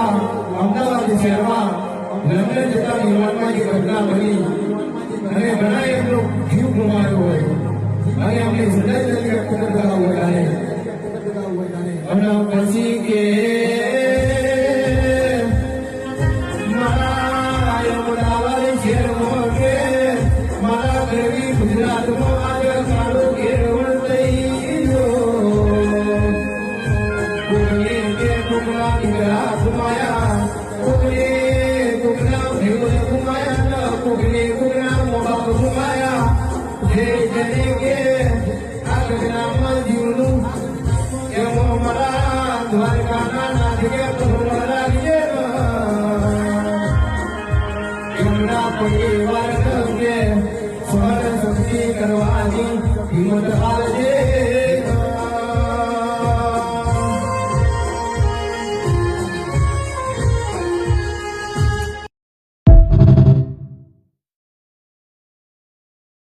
અમદાવાદ શહેરમાં લગ્ન જતા યુવાનમાં જે ઘટના બની અને ઘણા એમનો જીવ ગુમાવ્યો હોય અને અમને શ્રદ્ધાંજલિ વ્યક્ત કરતા હોય અને પછી કે મારા અમદાવાદ શહેરમાં કે મારા ગરવી ગુજરાતમાં આગળ સારો કેળવણ થઈ ગયો કોકને કે કોકના દીકરા ગુમાયા કોકને કોકના ભેગો ગુમાયા કોકને કોકના મોબાપ ગુમાયા જે જને કે આ ઘટનામાં જીવનું એવો મારા દ્વારકાના નાથે ભગવાના એમના પરિવાર કે સ્વર શક્તિ કરવાની હિંમત